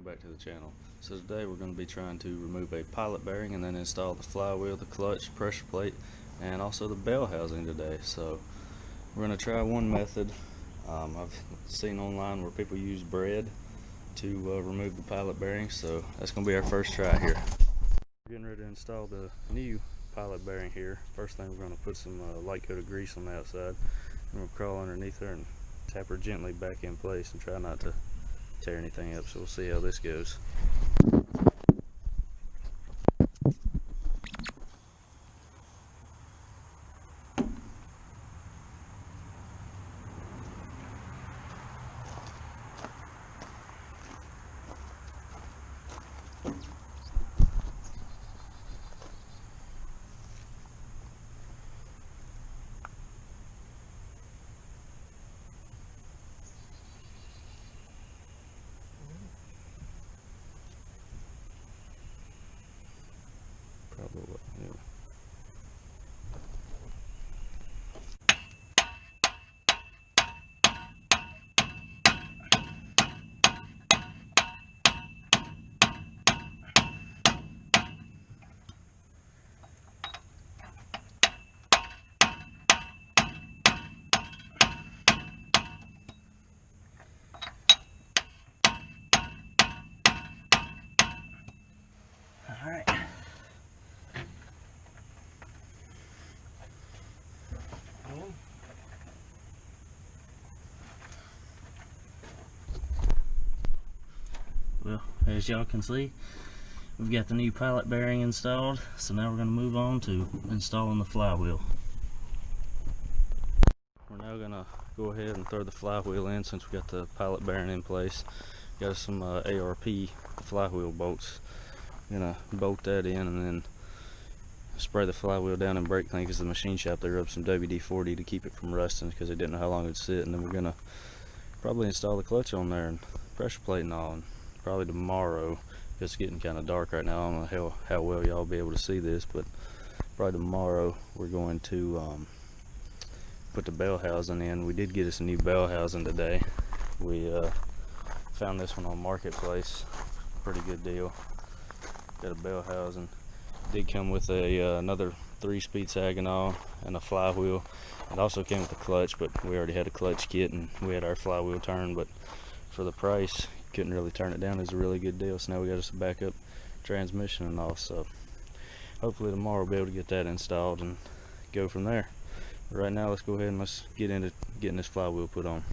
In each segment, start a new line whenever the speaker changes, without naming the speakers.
back to the channel. So today we're going to be trying to remove a pilot bearing and then install the flywheel, the clutch, pressure plate, and also the bell housing today. So we're going to try one method. I've seen online where people use bread to remove the pilot bearing, so that's going to be our first try here. We're getting ready to install the new pilot bearing here. First thing, we're going to put some light coated grease on the outside, and we'll crawl underneath her and tap her gently back in place and try not to tear anything up. So we'll see how this goes. Probably, yeah. All right. Well, as y'all can see, we've got the new pilot bearing installed, so now we're going to move on to installing the flywheel. We're now going to go ahead and throw the flywheel in since we got the pilot bearing in place. Got some ARP flywheel bolts. Gonna bolt that in and then spray the flywheel down and brake clean, because the machine shop they rubbed some WD-40 to keep it from rusting because they didn't know how long it'd sit. And then we're gonna probably install the clutch on there and pressure plate and all, and probably tomorrow. It's getting kind of dark right now. I don't know how well y'all will be able to see this, but probably tomorrow we're going to put the bell housing in. We did get us a new bell housing today. We found this one on Marketplace, pretty good deal. Got a bell housing. Did come with a another 3-speed Saginaw and a flywheel. It also came with a clutch, but we already had a clutch kit and we had our flywheel turned. But for the price, couldn't really turn it down. It was a really good deal. So now we got us a backup transmission and all. So hopefully tomorrow we'll be able to get that installed and go from there. But right now, let's go ahead and let's get into getting this flywheel put on.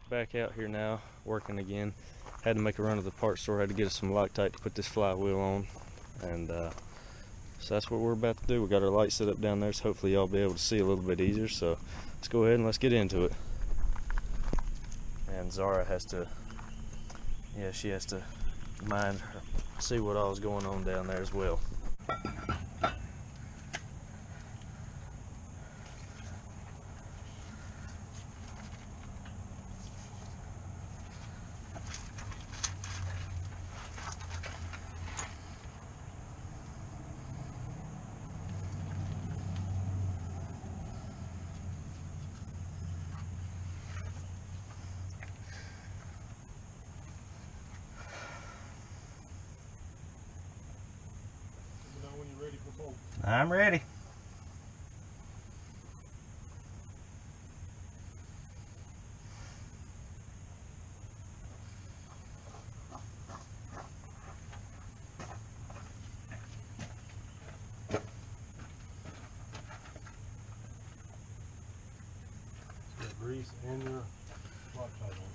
Back out here now, working again. Had to make a run to the parts store. Had to get us some Loctite to put this flywheel on, and so that's what we're about to do. We got our light set up down there, so hopefully y'all be able to see a little bit easier. So let's go ahead and let's get into it. And Zara has to, she has to mind her, see what all's going on down there as well. I'm ready.
Grease and your Loctite on.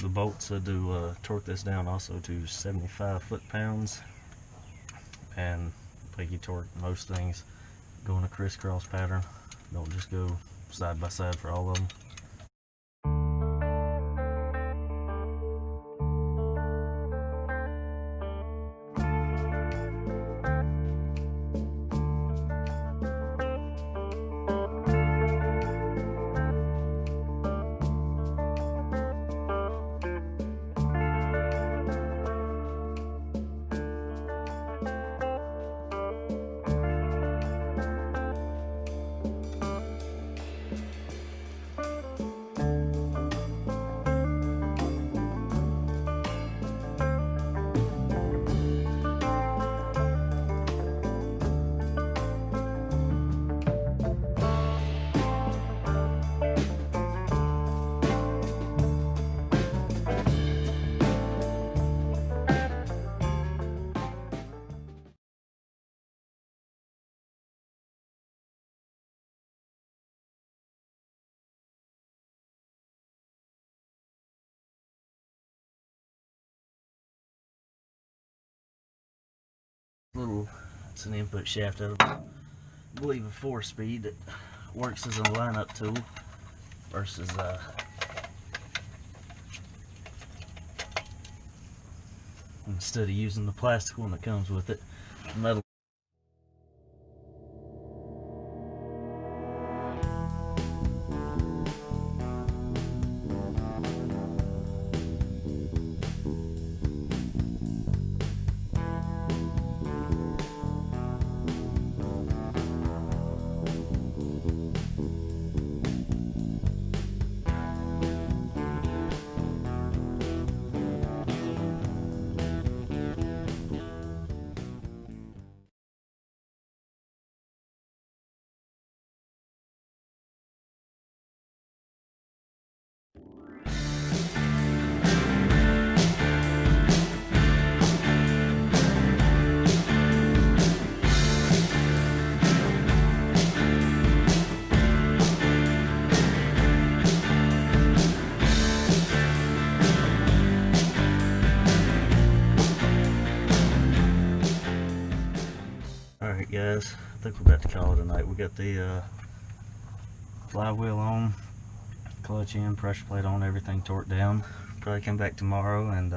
The bolts do torque this down also to 75 foot-pounds, and like you torque most things, go in a crisscross pattern. Don't just go side by side for all of them. It's an input shaft out of, I believe, a 4-speed that works as a lineup tool versus instead of using the plastic one that comes with it, metal. Alright guys, I think we're about to call it a night. We got the flywheel on, clutch in, pressure plate on, everything torqued down. Probably come back tomorrow and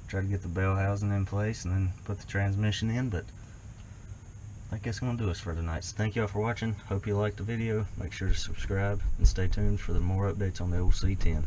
try to get the bell housing in place and then put the transmission in, but I think that's going to do us for tonight. So thank y'all for watching. Hope you liked the video. Make sure to subscribe and stay tuned for the more updates on the old C10.